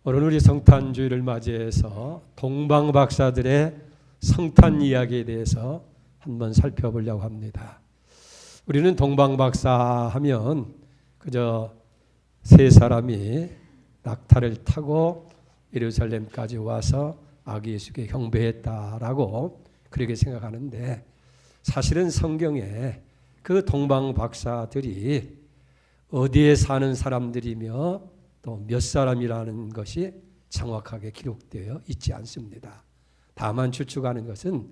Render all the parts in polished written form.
오늘 우리 성탄주의를 맞이해서 동방박사들의 성탄 이야기에 대해서 한번 살펴보려고 합니다. 우리는 동방박사 하면 그저 세 사람이 낙타를 타고 예루살렘까지 와서 아기 예수께 경배했다라고 그렇게 생각하는데, 사실은 성경에 그 동방박사들이 어디에 사는 사람들이며 또 몇 사람이라는 것이 정확하게 기록되어 있지 않습니다. 다만 추측하는 것은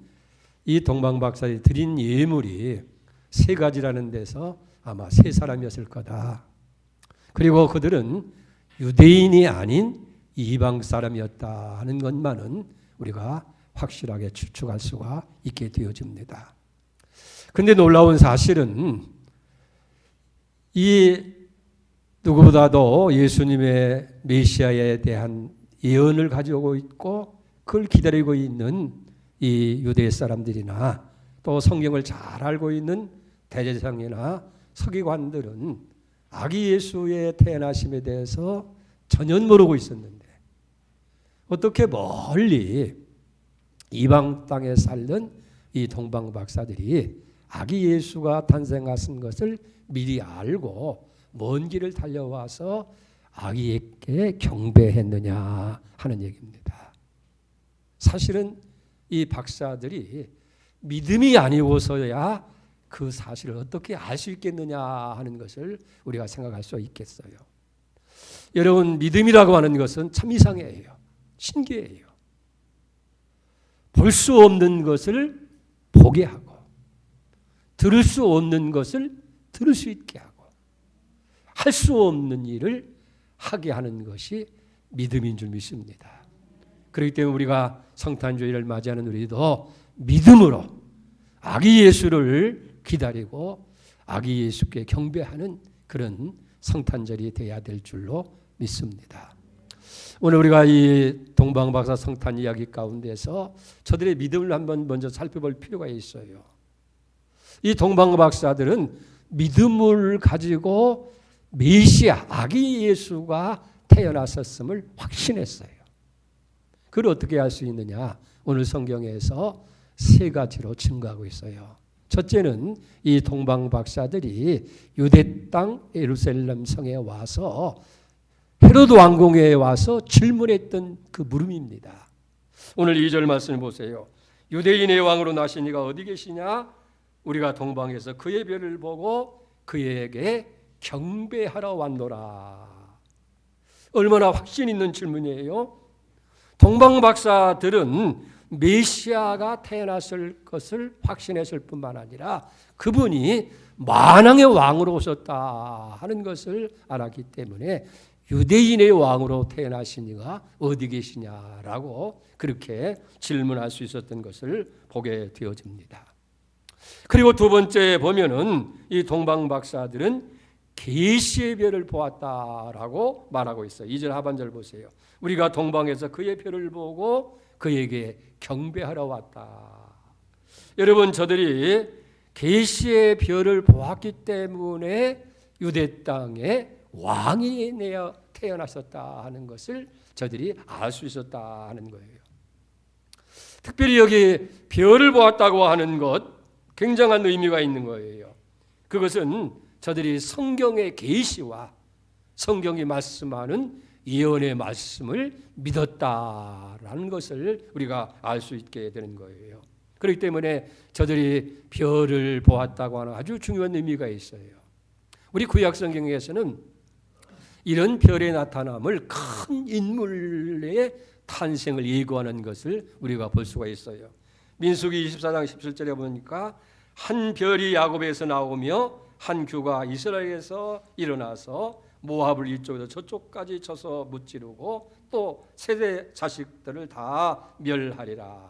이 동방박사들이 드린 예물이 세 가지라는 데서 아마 세 사람이었을 거다. 그리고 그들은 유대인이 아닌 이방 사람이었다 하는 것만은 우리가 확실하게 추측할 수가 있게 되어집니다. 그런데 놀라운 사실은 이 누구보다도 예수님의 메시아에 대한 예언을 가지고 있고 그걸 기다리고 있는 이 유대 사람들이나 또 성경을 잘 알고 있는 대제사장이나 서기관들은 아기 예수의 태어나심에 대해서 전혀 모르고 있었는데, 어떻게 멀리 이방 땅에 살던 이 동방박사들이 아기 예수가 탄생하신 것을 미리 알고 먼 길을 달려와서 아기에게 경배했느냐 하는 얘기입니다. 사실은 이 박사들이 믿음이 아니고서야 그 사실을 어떻게 알 수 있겠느냐 하는 것을 우리가 생각할 수 있겠어요. 여러분, 믿음이라고 하는 것은 참 이상해요. 신기해요. 볼 수 없는 것을 보게 하고 들을 수 없는 것을 들을 수 있게 하고 할 수 없는 일을 하게 하는 것이 믿음인 줄 믿습니다. 그렇기 때문에 우리가 성탄주의를 맞이하는 우리도 믿음으로 아기 예수를 기다리고 아기 예수께 경배하는 그런 성탄절이 되어야 될 줄로 믿습니다. 오늘 우리가 이 동방박사 성탄 이야기 가운데서 저들의 믿음을 한번 먼저 살펴볼 필요가 있어요. 이 동방박사들은 믿음을 가지고 메시아 아기 예수가 태어났었음을 확신했어요. 그걸 어떻게 알 수 있느냐? 오늘 성경에서 세 가지로 증거하고 있어요. 첫째는 이 동방박사들이 유대 땅 예루살렘 성에 와서 헤로드 왕궁에 와서 질문했던 그 물음입니다. 오늘 2절 말씀을 보세요. 유대인의 왕으로 나신 이가 어디 계시냐? 우리가 동방에서 그의 별을 보고 그에게 경배하러 왔노라. 얼마나 확신 있는 질문이에요. 동방박사들은 메시아가 태어났을 것을 확신했을 뿐만 아니라 그분이 만왕의 왕으로 오셨다 하는 것을 알았기 때문에 유대인의 왕으로 태어나신 이가 어디 계시냐라고 그렇게 질문할 수 있었던 것을 보게 되어집니다. 그리고 두 번째 보면은 이 동방박사들은 계시의 별을 보았다라고 말하고 있어요. 2절 하반절 보세요. 우리가 동방에서 그의 별을 보고 그에게 경배하러 왔다. 여러분, 저들이 계시의 별을 보았기 때문에 유대 땅에 왕이 태어났었다 하는 것을 저들이 알 수 있었다 하는 거예요. 특별히 여기 별을 보았다고 하는 것, 굉장한 의미가 있는 거예요. 그것은 저들이 성경의 계시와 성경이 말씀하는 예언의 말씀을 믿었다라는 것을 우리가 알 수 있게 되는 거예요. 그렇기 때문에 저들이 별을 보았다고 하는 아주 중요한 의미가 있어요. 우리 구약 성경에서는 이런 별의 나타남을 큰 인물의 탄생을 예고하는 것을 우리가 볼 수가 있어요. 민수기 24장 17절에 보니까 한 별이 야곱에서 나오며 한 규가 이스라엘에서 일어나서 모압을 이쪽에서 저쪽까지 쳐서 무찌르고 또 세대 자식들을 다 멸하리라.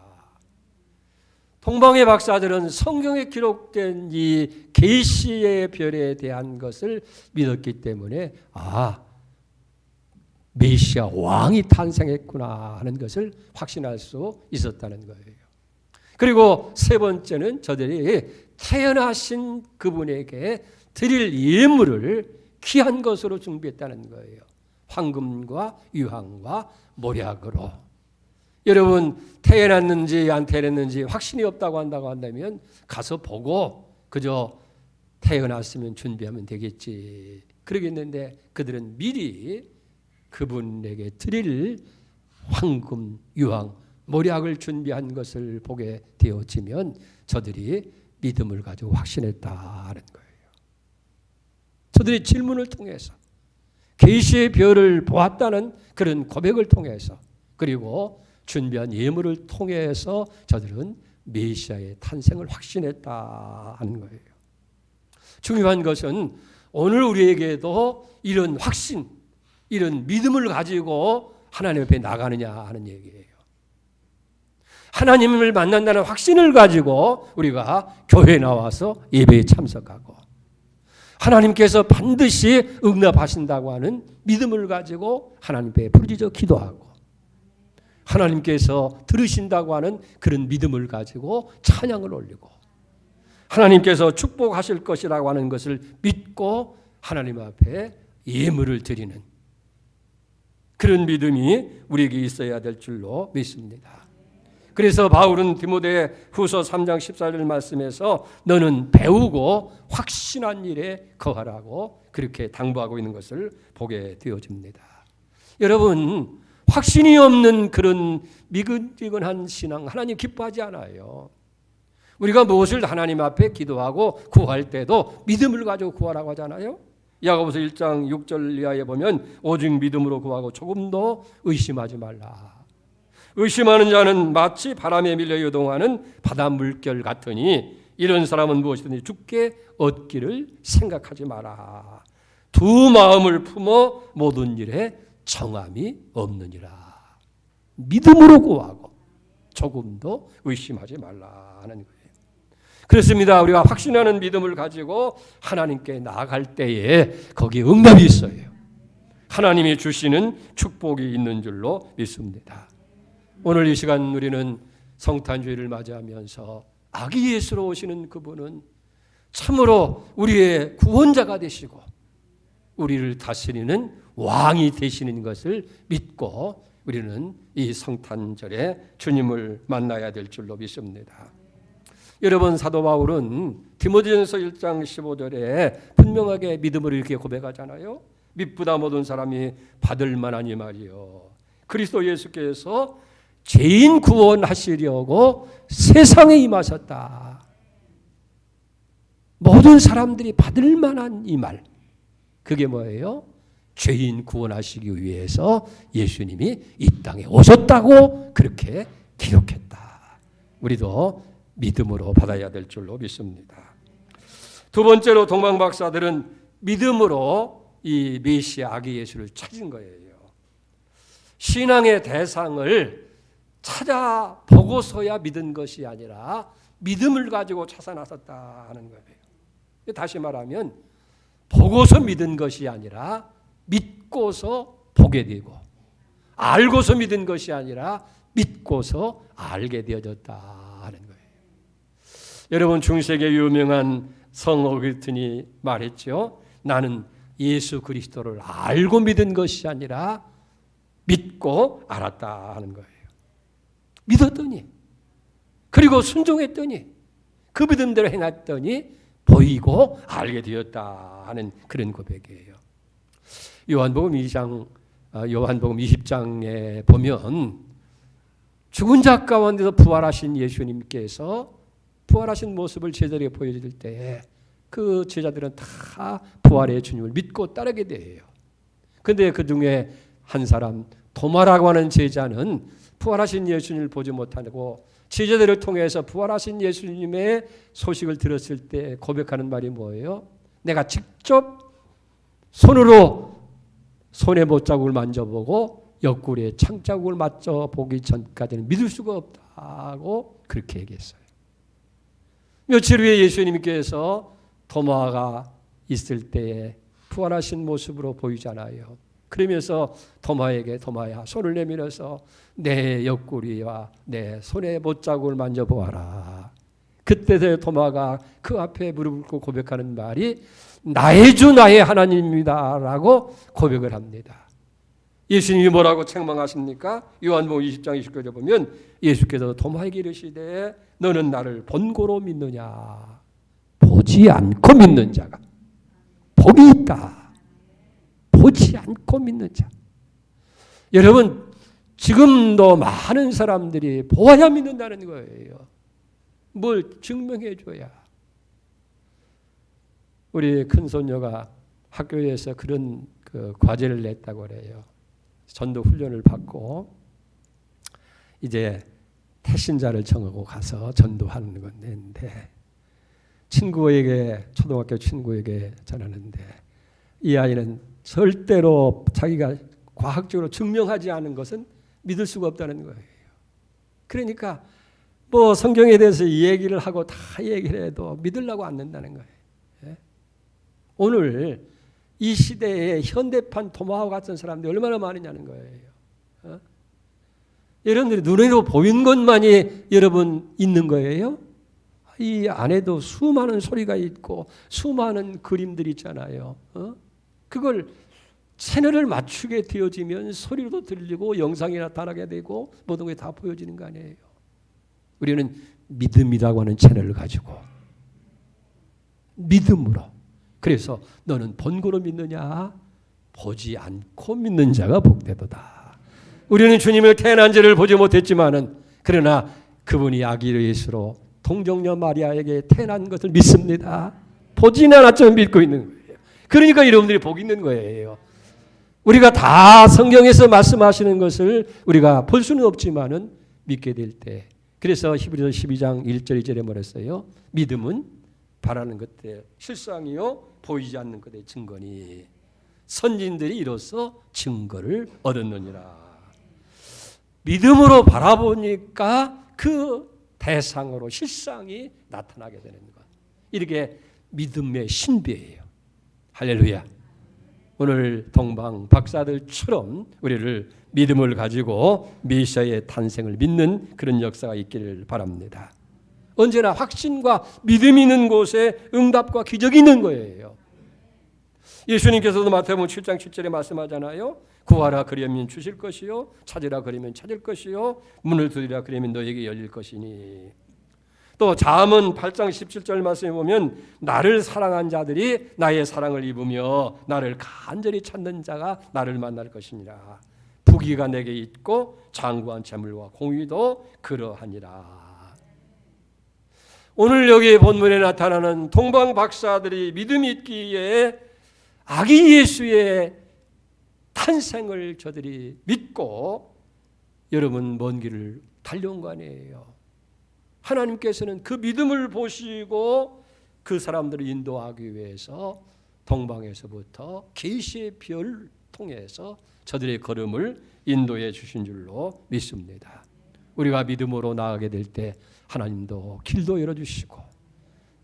동방의 박사들은 성경에 기록된 이 계시의 별에 대한 것을 믿었기 때문에 메시아 왕이 탄생했구나 하는 것을 확신할 수 있었다는 거예요. 그리고 세 번째는 저들이 태어나신 그분에게 드릴 예물을 귀한 것으로 준비했다는 거예요. 황금과 유황과 모략으로. 여러분 태어났는지 안 태어났는지 확신이 없다고 한다면 가서 보고 그저 태어났으면 준비하면 되겠지. 그러겠는데 그들은 미리 그분에게 드릴 황금, 유황, 모략을 준비한 것을 보게 되어지면 저들이 믿음을 가지고 확신했다는 거예요. 저들의 질문을 통해서 계시의 별을 보았다는 그런 고백을 통해서 그리고 준비한 예물을 통해서 저들은 메시아의 탄생을 확신했다 하는 거예요. 중요한 것은 오늘 우리에게도 이런 확신, 이런 믿음을 가지고 하나님 앞에 나가느냐 하는 얘기예요. 하나님을 만난다는 확신을 가지고 우리가 교회에 나와서 예배에 참석하고 하나님께서 반드시 응답하신다고 하는 믿음을 가지고 하나님 앞에 부르짖어 기도하고 하나님께서 들으신다고 하는 그런 믿음을 가지고 찬양을 올리고 하나님께서 축복하실 것이라고 하는 것을 믿고 하나님 앞에 예물을 드리는 그런 믿음이 우리에게 있어야 될 줄로 믿습니다. 그래서 바울은 디모데 후서 3장 14절 말씀에서 너는 배우고 확신한 일에 거하라고 그렇게 당부하고 있는 것을 보게 되어집니다. 여러분 확신이 없는 그런 미근미근한 신앙 하나님 기뻐하지 않아요. 우리가 무엇을 하나님 앞에 기도하고 구할 때도 믿음을 가지고 구하라고 하잖아요. 야고보서 1장 6절 이하에 보면 오직 믿음으로 구하고 조금도 의심하지 말라. 의심하는 자는 마치 바람에 밀려 요동하는 바다 물결 같으니 이런 사람은 무엇이든지 죽게 얻기를 생각하지 마라. 두 마음을 품어 모든 일에 정함이 없느니라. 믿음으로 구하고 조금도 의심하지 말라는 거예요. 그렇습니다. 우리가 확신하는 믿음을 가지고 하나님께 나아갈 때에 거기에 응답이 있어요. 하나님이 주시는 축복이 있는 줄로 믿습니다. 오늘 이 시간 우리는 성탄주의를 맞이하면서 아기 예수로 오시는 그분은 참으로 우리의 구원자가 되시고 우리를 다스리는 왕이 되시는 것을 믿고 우리는 이 성탄절에 주님을 만나야 될 줄로 믿습니다. 여러분 사도 바울은 디모데전서 1장 15절에 분명하게 믿음을 이렇게 고백하잖아요. 믿보다 모든 사람이 받을 만하니 말이요. 그리스도 예수께서 죄인 구원하시려고 세상에 임하셨다. 모든 사람들이 받을 만한 이 말. 그게 뭐예요? 죄인 구원하시기 위해서 예수님이 이 땅에 오셨다고 그렇게 기록했다. 우리도 믿음으로 받아야 될 줄로 믿습니다. 두 번째로 동방 박사들은 믿음으로 이 메시아 아기 예수를 찾은 거예요. 신앙의 대상을 찾아보고서야 믿은 것이 아니라 믿음을 가지고 찾아 나섰다 하는 거예요. 다시 말하면 보고서 믿은 것이 아니라 믿고서 보게 되고 알고서 믿은 것이 아니라 믿고서 알게 되어졌다 하는 거예요. 여러분 중세계 유명한 성 어거스틴이 말했죠. 나는 예수 그리스도를 알고 믿은 것이 아니라 믿고 알았다 하는 거예요. 믿었더니 그리고 순종했더니 그 믿음대로 행했더니 보이고 알게 되었다 하는 그런 고백이에요. 요한복음 20장에 보면 죽은 자 가운데서 부활하신 예수님께서 부활하신 모습을 제자들에게 보여줄 때 그 제자들은 다 부활의 주님을 믿고 따르게 돼요. 그런데 그 중에 한 사람 도마라고 하는 제자는 부활하신 예수님을 보지 못하고 제자들을 통해서 부활하신 예수님의 소식을 들었을 때 고백하는 말이 뭐예요? 내가 직접 손으로 손의 못자국을 만져보고 옆구리에 창자국을 맞춰보기 전까지는 믿을 수가 없다고 그렇게 얘기했어요. 며칠 후에 예수님께서 도마가 있을 때에 부활하신 모습으로 보이잖아요. 그러면서 도마에게 도마야 손을 내밀어서 내 옆구리와 내 손의 못자국을 만져보아라. 그때 도마가 그 앞에 무릎을 꿇고 고백하는 말이 나의 주 나의 하나님입니다 라고 고백을 합니다. 예수님이 뭐라고 책망하십니까? 요한복음 20장 29절에 보면 예수께서 도마에게 이르시되 너는 나를 본고로 믿느냐? 보지 않고 믿는 자가 복이 있다. 보지 않고 믿는 자. 여러분, 지금도 많은 사람들이 보아야 믿는다는 거예요. 뭘 증명해 줘야. 우리 큰손녀가 학교에서 그런 과제를 냈다고 그래요. 전도 훈련을 받고 이제 태신자를 정하고 가서 전도하는 건데 친구에게 초등학교 친구에게 전하는데 이 아이는 절대로 자기가 과학적으로 증명하지 않은 것은 믿을 수가 없다는 거예요. 그러니까 뭐 성경에 대해서 얘기를 하고 다 얘기를 해도 믿으려고 안 된다는 거예요. 예? 오늘 이 시대에 현대판 토마호 같은 사람들이 얼마나 많으냐는 거예요. 여러분들이 눈으로 보이는 것만이 여러분 있는 거예요? 이 안에도 수많은 소리가 있고 수많은 그림들이 있잖아요. 그걸 채널을 맞추게 되어지면 소리로도 들리고 영상이 나타나게 되고 모든 게 다 보여지는 거 아니에요. 우리는 믿음이라고 하는 채널을 가지고 믿음으로. 그래서 너는 본고로 믿느냐? 보지 않고 믿는 자가 복되도다. 우리는 주님의 태어난 죄를 보지 못했지만은 그러나 그분이 아기 예수로 동정녀 마리아에게 태어난 것을 믿습니다. 보지는 않았지만 믿고 있는 거예요. 그러니까 여러분들이 복 있는 거예요. 우리가 다 성경에서 말씀하시는 것을 우리가 볼 수는 없지만은 믿게 될 때. 그래서 히브리서 12장 1절 2절에 뭐랬어요? 믿음은 바라는 것들의 실상이요 보이지 않는 것의 증거니 선진들이 이로써 증거를 얻었느니라. 믿음으로 바라보니까 그 대상으로 실상이 나타나게 되는 것. 이렇게 믿음의 신비예요. 할렐루야. 오늘 동방 박사들처럼 우리를 믿음을 가지고 메시아의 탄생을 믿는 그런 역사가 있기를 바랍니다. 언제나 확신과 믿음이 있는 곳에 응답과 기적이 있는 거예요. 예수님께서도 마태복음 7장 7절에 말씀하잖아요. 구하라 그리하면 주실 것이요 찾으라 그리하면 찾을 것이요 문을 두드리라 그리하면 너에게 열릴 것이니. 또 잠언 8장 17절 말씀에 보면 나를 사랑한 자들이 나의 사랑을 입으며 나를 간절히 찾는 자가 나를 만날 것이니라. 부귀가 내게 있고 장구한 재물과 공의도 그러하니라. 오늘 여기 본문에 나타나는 동방 박사들이 믿음이 있기에 아기 예수의 탄생을 저들이 믿고 여러분 먼 길을 달려온 거 아니에요. 하나님께서는 그 믿음을 보시고 그 사람들을 인도하기 위해서 동방에서부터 계시의 별을 통해서 저들의 걸음을 인도해 주신 줄로 믿습니다. 우리가 믿음으로 나아가게 될 때 하나님도 길도 열어주시고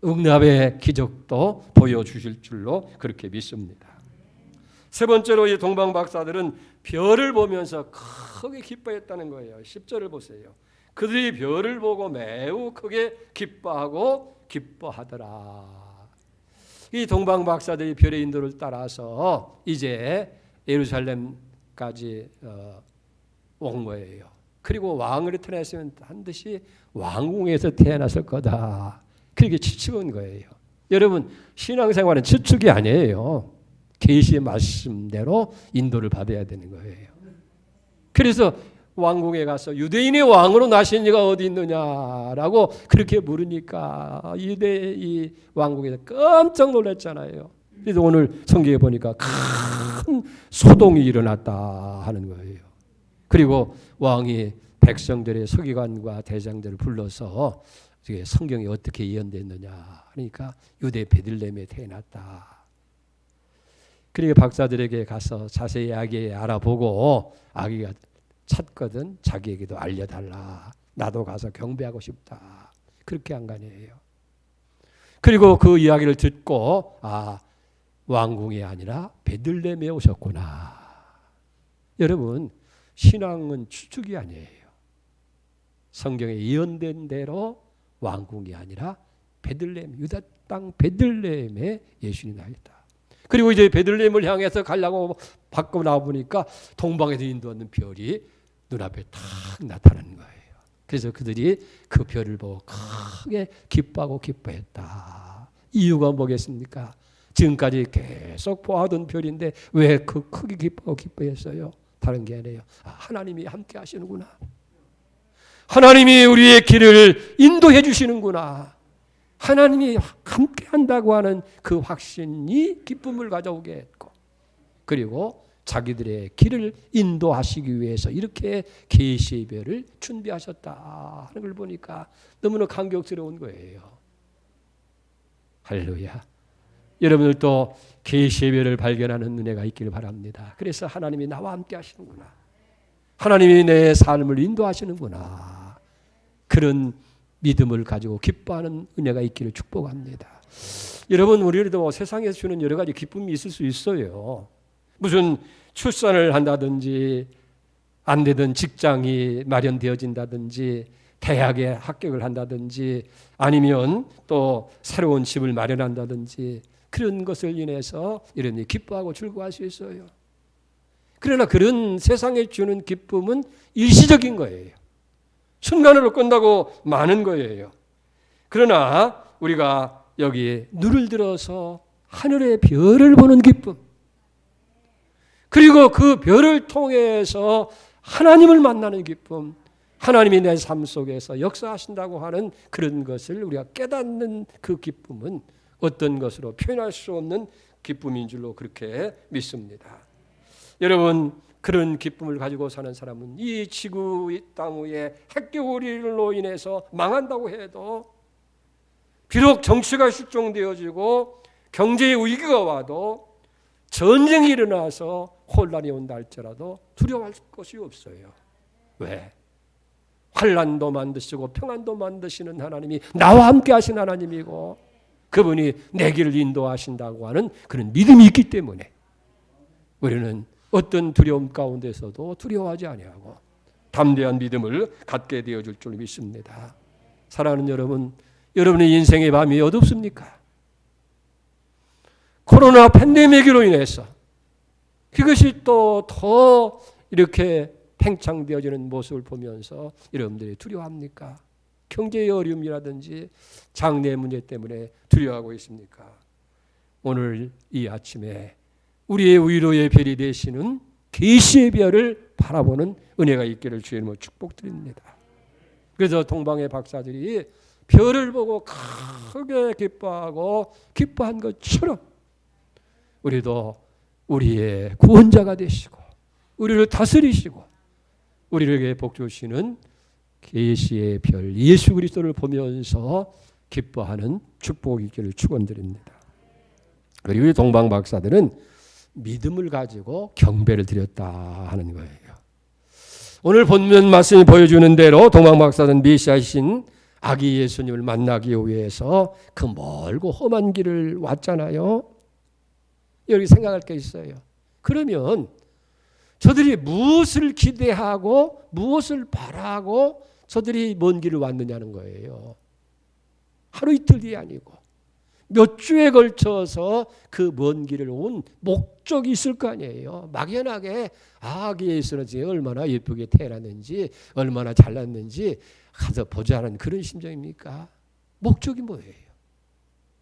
응답의 기적도 보여주실 줄로 그렇게 믿습니다. 세 번째로 이 동방 박사들은 별을 보면서 크게 기뻐했다는 거예요. 10절을 보세요. 그들이 별을 보고 매우 크게 기뻐하더라. 이 동방 박사들이 별의 인도를 따라서 이제 예루살렘까지 온 거예요. 그리고 왕을 태어났으면 반드시 왕궁에서 태어났을 거다. 그렇게 추측한 거예요. 여러분 신앙생활은 추측이 아니에요. 계시의 말씀대로 인도를 받아야 되는 거예요. 그래서 왕궁에 가서 유대인의 왕으로 나신 이가 어디 있느냐라고 그렇게 물으니까 유대 이 왕궁에서 깜짝 놀랐잖아요. 그래서 오늘 성경에 보니까 큰 소동이 일어났다 하는 거예요. 그리고 왕이 백성들의 서기관과 대장들을 불러서 성경이 어떻게 예언됐느냐 그러니까 유대 베들레헴에 태어났다. 그러니까 박사들에게 가서 자세히 아기 알아보고 아기가 찾거든 자기에게도 알려달라. 나도 가서 경배하고 싶다. 그렇게 한 거 아니에요. 그리고 그 이야기를 듣고 왕궁이 아니라 베들레헴에 오셨구나. 여러분 신앙은 추측이 아니에요. 성경에 예언된 대로 왕궁이 아니라 베들레헴 유다 땅 베들레헴에 예수님이 나있다. 그리고 이제 베들레헴을 향해서 가려고 밖으로 나와보니까 동방에서 인도하는 별이 눈앞에 탁 나타나는 거예요. 그래서 그들이 그 별을 보고 크게 기뻐하고 기뻐했다. 이유가 뭐겠습니까? 지금까지 계속 보아던 별인데 왜 그 크게 기뻐하고 기뻐했어요? 다른 게 아니에요. 하나님이 함께 하시는구나. 하나님이 우리의 길을 인도해 주시는구나. 하나님이 함께 한다고 하는 그 확신이 기쁨을 가져오게 했고, 그리고 자기들의 길을 인도하시기 위해서 이렇게 계시의 별을 준비하셨다 하는 걸 보니까 너무나 감격스러운 거예요. 할렐루야. 여러분들도 계시의 별을 발견하는 은혜가 있기를 바랍니다. 그래서 하나님이 나와 함께 하시는구나. 하나님이 내 삶을 인도하시는구나. 그런 믿음을 가지고 기뻐하는 은혜가 있기를 축복합니다. 여러분, 우리도 세상에서 주는 여러 가지 기쁨이 있을 수 있어요. 무슨 출산을 한다든지, 안 되던 직장이 마련되어진다든지, 대학에 합격을 한다든지, 아니면 또 새로운 집을 마련한다든지, 그런 것을 인해서 여러분이 기뻐하고 즐거워할 수 있어요. 그러나 그런 세상에 주는 기쁨은 일시적인 거예요. 순간으로 끝나고 마는 거예요. 그러나 우리가 여기 눈을 들어서 하늘의 별을 보는 기쁨, 그리고 그 별을 통해서 하나님을 만나는 기쁨, 하나님이 내 삶 속에서 역사하신다고 하는 그런 것을 우리가 깨닫는 그 기쁨은 어떤 것으로 표현할 수 없는 기쁨인 줄로 그렇게 믿습니다. 여러분, 그런 기쁨을 가지고 사는 사람은 이 지구 이 땅 위에 핵개구리로 인해서 망한다고 해도, 비록 정치가 실종되어지고 경제의 위기가 와도, 전쟁이 일어나서 혼란이 온다 할지라도 두려워할 것이 없어요. 왜? 환난도 만드시고 평안도 만드시는 하나님이 나와 함께 하신 하나님이고, 그분이 내 길을 인도하신다고 하는 그런 믿음이 있기 때문에 우리는 어떤 두려움 가운데서도 두려워하지 아니하고 담대한 믿음을 갖게 되어줄 줄 믿습니다. 사랑하는 여러분, 여러분의 인생의 밤이 어둡습니까? 코로나 팬데믹으로 인해서 그것이 또 더 이렇게 팽창되어지는 모습을 보면서 여러분들이 두려워합니까? 경제의 어려움이라든지 장래 문제 때문에 두려워하고 있습니까? 오늘 이 아침에 우리의 위로의 별이 되시는 계시의 별을 바라보는 은혜가 있기를 주의 이름으로 축복드립니다. 그래서 동방의 박사들이 별을 보고 크게 기뻐하고 기뻐한 것처럼 우리도 우리의 구원자가 되시고 우리를 다스리시고 우리에게 복 주시는 계시의 별 예수 그리스도를 보면서 기뻐하는 축복이 있기를 축원드립니다. 그리고 이 동방 박사들은 믿음을 가지고 경배를 드렸다 하는 거예요. 오늘 본문 말씀이 보여주는 대로 동방 박사는 메시아이신 아기 예수님을 만나기 위해서 그 멀고 험한 길을 왔잖아요. 여기 생각할 게 있어요. 그러면 저들이 무엇을 기대하고 무엇을 바라고 저들이 먼 길을 왔느냐는 거예요. 하루 이틀이 아니고 몇 주에 걸쳐서 그 먼 길을 온 목적이 있을 거 아니에요. 막연하게 아기 예수는 얼마나 예쁘게 태어났는지 얼마나 잘났는지 가서 보자는 그런 심정입니까? 목적이 뭐예요?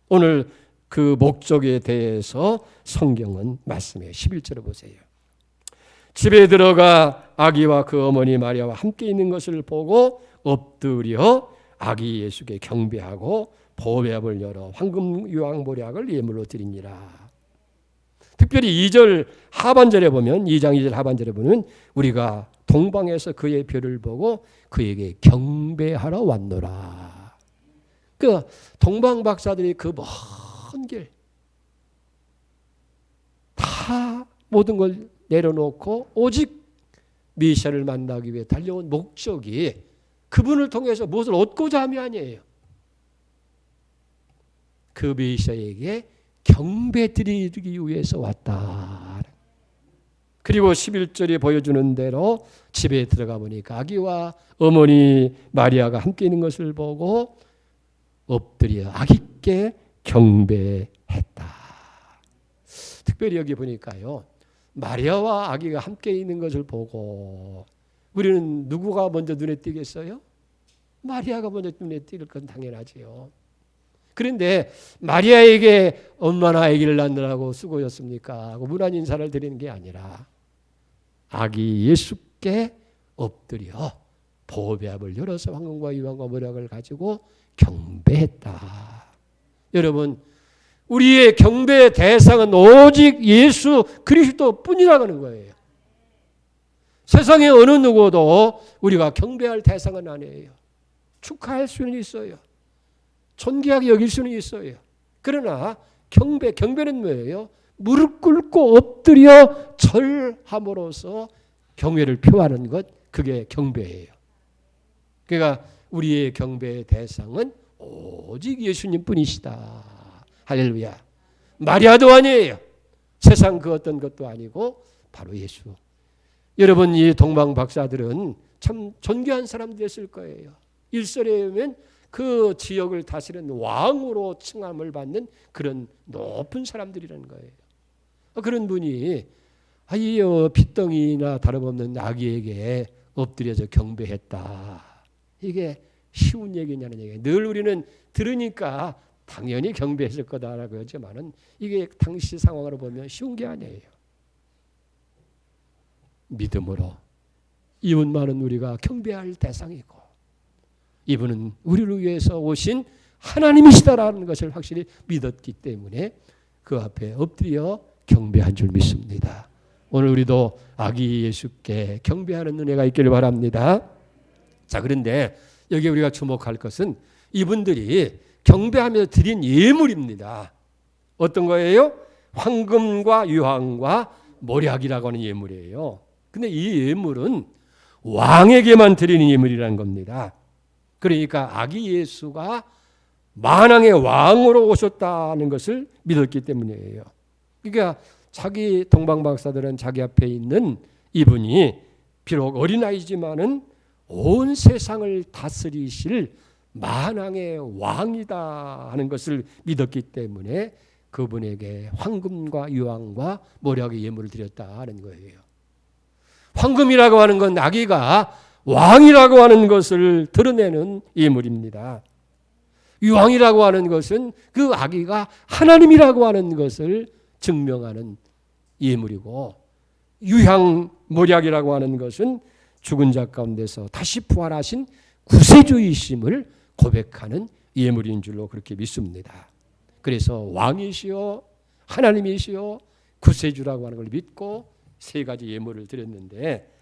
오늘 그 목적에 대해서 성경은 말씀해요. 11절을 보세요. 집에 들어가 아기와 그 어머니 마리아와 함께 있는 것을 보고 엎드려 아기 예수께 경배하고 보배압을 열어 황금 유황보약을 예물로 드리니라. 특별히 2절 하반절에 보면 2장 2절 하반절에 보면 우리가 동방에서 그의 별을 보고 그에게 경배하러 왔노라. 그 동방 박사들이 그 먼 길 다 모든 걸 내려놓고 오직 메시아를 만나기 위해 달려온 목적이 그분을 통해서 무엇을 얻고자 함이 아니에요. 그 메시아에게 경배 드리기 위해서 왔다. 그리고 11절이 보여주는 대로 집에 들어가 보니까 아기와 어머니 마리아가 함께 있는 것을 보고 엎드려 아기께 경배했다. 특별히 여기 보니까요, 마리아와 아기가 함께 있는 것을 보고 우리는 누구가 먼저 눈에 띄겠어요? 마리아가 먼저 눈에 띌 건 당연하지요. 그런데 마리아에게 얼마나 아기를 낳느라고 수고였습니까 하고 문안 인사를 드리는 게 아니라 아기 예수께 엎드려 보배압을 열어서 황금과 유황과 모략을 가지고 경배했다. 여러분, 우리의 경배의 대상은 오직 예수 그리스도뿐이라고 하는 거예요. 세상에 어느 누구도 우리가 경배할 대상은 아니에요. 축하할 수는 있어요. 존귀하게 여길 수는 있어요. 그러나 경배는 뭐예요? 무릎 꿇고 엎드려 절함으로써 경외를 표하는 것, 그게 경배예요. 그러니까 우리의 경배의 대상은 오직 예수님 뿐이시다. 할렐루야. 마리아도 아니에요. 세상 그 어떤 것도 아니고 바로 예수. 여러분, 이 동방 박사들은 참 존귀한 사람들이었을 거예요. 일설에 의하면 그 지역을 다스리는 왕으로 칭함을 받는 그런 높은 사람들이라는 거예요. 그런 분이 이 핏덩이나 다름없는 아기에게 엎드려서 경배했다. 이게 쉬운 얘기냐는 얘기예요. 늘 우리는 들으니까 당연히 경배했을 거다라고 하지만은 이게 당시 상황으로 보면 쉬운 게 아니에요. 믿음으로 이웃만은 우리가 경배할 대상이고 이분은 우리를 위해서 오신 하나님이시다라는 것을 확실히 믿었기 때문에 그 앞에 엎드려 경배한 줄 믿습니다. 오늘 우리도 아기 예수께 경배하는 은혜가 있기를 바랍니다. 자, 그런데 여기 우리가 주목할 것은 이분들이 경배하며 드린 예물입니다. 어떤 거예요? 황금과 유황과 모략이라고 하는 예물이에요. 근데 이 예물은 왕에게만 드리는 예물이라는 겁니다. 그러니까 아기 예수가 만왕의 왕으로 오셨다는 것을 믿었기 때문이에요. 그러니까 자기 동방박사들은 자기 앞에 있는 이분이 비록 어린아이지만은 온 세상을 다스리실 만왕의 왕이다 하는 것을 믿었기 때문에 그분에게 황금과 유황과 모략의 예물을 드렸다 하는 거예요. 황금이라고 하는 건 아기가 왕이라고 하는 것을 드러내는 예물입니다. 유황이라고 하는 것은 그 아기가 하나님이라고 하는 것을 증명하는 예물이고, 유향 모략이라고 하는 것은 죽은 자 가운데서 다시 부활하신 구세주이심을 고백하는 예물인 줄로 그렇게 믿습니다. 그래서 왕이시요 하나님이시요 구세주라고 하는 걸 믿고 세 가지 예물을 드렸는데,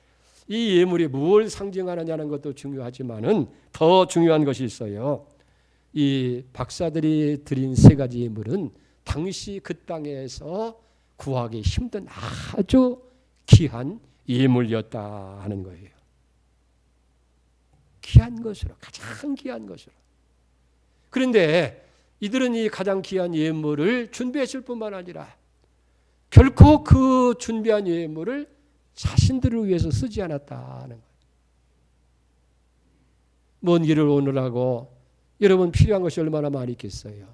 이 예물이 무엇을 상징하느냐는 것도 중요하지만은 더 중요한 것이 있어요. 이 박사들이 드린 세 가지 예물은 당시 그 땅에서 구하기 힘든 아주 귀한 예물이었다 하는 거예요. 귀한 것으로, 가장 귀한 것으로. 그런데 이들은 이 가장 귀한 예물을 준비했을 뿐만 아니라 결코 그 준비한 예물을 자신들을 위해서 쓰지 않았다는 거예요. 먼 길을 오느라고 여러분 필요한 것이 얼마나 많이 있겠어요.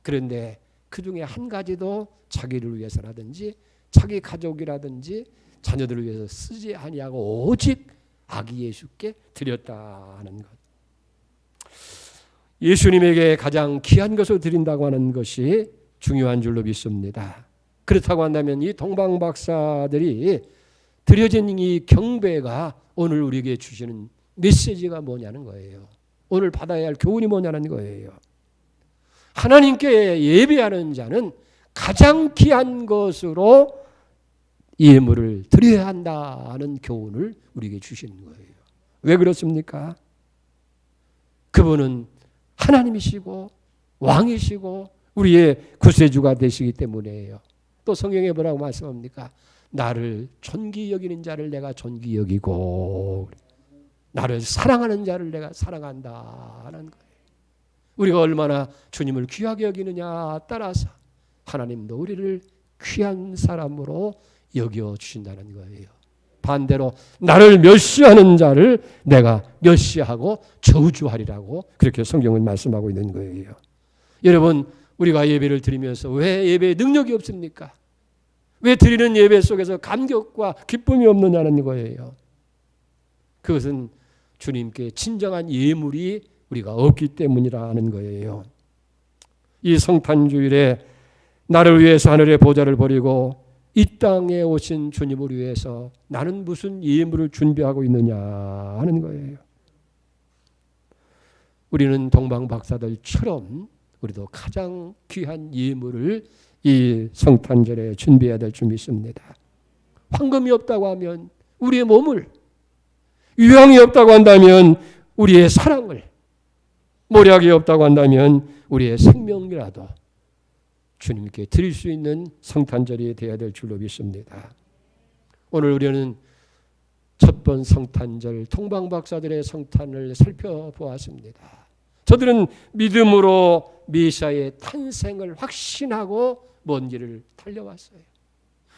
그런데 그 중에 한 가지도 자기를 위해서라든지 자기 가족이라든지 자녀들을 위해서 쓰지 아니하고 오직 아기 예수께 드렸다는 것. 예수님에게 가장 귀한 것을 드린다고 하는 것이 중요한 줄로 믿습니다. 그렇다고 한다면 이 동방박사들이 드려진 이 경배가 오늘 우리에게 주시는 메시지가 뭐냐는 거예요. 오늘 받아야 할 교훈이 뭐냐는 거예요. 하나님께 예배하는 자는 가장 귀한 것으로 예물을 드려야 한다는 교훈을 우리에게 주시는 거예요. 왜 그렇습니까? 그분은 하나님이시고 왕이시고 우리의 구세주가 되시기 때문이에요. 또 성경에 뭐라고 말씀합니까? 나를 존귀 여기는 자를 내가 존귀 여기고 나를 사랑하는 자를 내가 사랑한다 하는 거예요. 우리가 얼마나 주님을 귀하게 여기느냐 따라서 하나님도 우리를 귀한 사람으로 여겨주신다는 거예요. 반대로 나를 멸시하는 자를 내가 멸시하고 저주하리라고 그렇게 성경은 말씀하고 있는 거예요. 여러분, 우리가 예배를 드리면서 왜 예배에 능력이 없습니까? 왜 드리는 예배 속에서 감격과 기쁨이 없느냐는 거예요. 그것은 주님께 진정한 예물이 우리가 없기 때문이라는 거예요. 이 성탄주일에 나를 위해서 하늘의 보좌를 버리고 이 땅에 오신 주님을 위해서 나는 무슨 예물을 준비하고 있느냐 하는 거예요. 우리는 동방박사들처럼 우리도 가장 귀한 예물을 이 성탄절에 준비해야 될 줄 믿습니다. 황금이 없다고 하면 우리의 몸을, 유향이 없다고 한다면 우리의 사랑을, 모략이 없다고 한다면 우리의 생명이라도 주님께 드릴 수 있는 성탄절이 되어야 될 줄로 믿습니다. 오늘 우리는 첫 번 성탄절 동방박사들의 성탄을 살펴보았습니다. 저들은 믿음으로 메시아의 탄생을 확신하고 먼 길을 달려왔어요.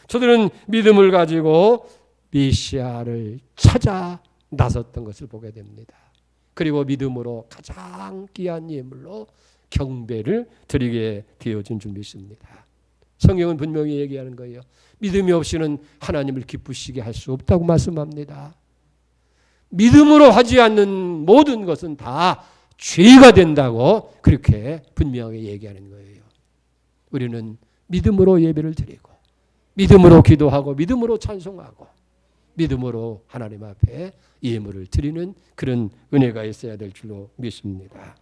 저들은 믿음을 가지고 메시아를 찾아 나섰던 것을 보게 됩니다. 그리고 믿음으로 가장 귀한 예물로 경배를 드리게 되어진 줄 믿습니다. 성경은 분명히 얘기하는 거예요. 믿음이 없이는 하나님을 기쁘시게 할 수 없다고 말씀합니다. 믿음으로 하지 않는 모든 것은 다 죄가 된다고 그렇게 분명히 얘기하는 거예요. 우리는 믿음으로 예배를 드리고 믿음으로 기도하고 믿음으로 찬송하고 믿음으로 하나님 앞에 예물을 드리는 그런 은혜가 있어야 될 줄로 믿습니다.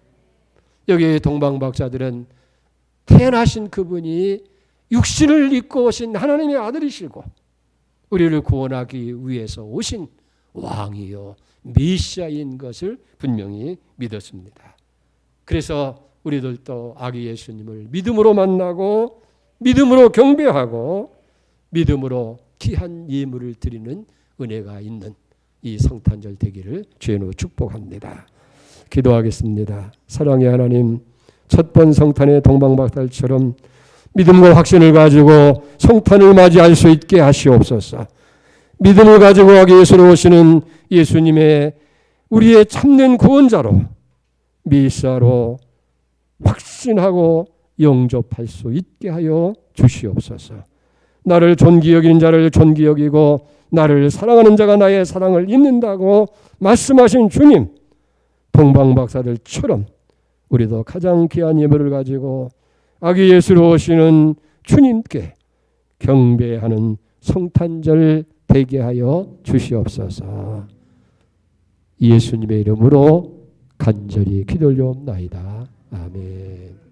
여기 동방박사들은 태어나신 그분이 육신을 입고 오신 하나님의 아들이시고 우리를 구원하기 위해서 오신 왕이요 메시아인 것을 분명히 믿었습니다. 그래서 우리들도 아기 예수님을 믿음으로 만나고 믿음으로 경배하고 믿음으로 귀한 예물을 드리는 은혜가 있는 이 성탄절 되기를 주의 축복합니다. 기도하겠습니다. 사랑의 하나님, 첫 번 성탄의 동방박사들처럼 믿음과 확신을 가지고 성탄을 맞이할 수 있게 하시옵소서. 믿음을 가지고 아기 예수로 오시는 예수님의 우리의 참된 구원자로 메시아로 확신하고 영접할 수 있게 하여 주시옵소서. 나를 존귀 여기는 자를 존귀 여기고 나를 사랑하는 자가 나의 사랑을 잊는다고 말씀하신 주님, 동방박사들처럼 우리도 가장 귀한 예물을 가지고 아기 예수로 오시는 주님께 경배하는 성탄절 되게 하여 주시옵소서. 예수님의 이름으로 간절히 기도올려옵나이다. 아멘.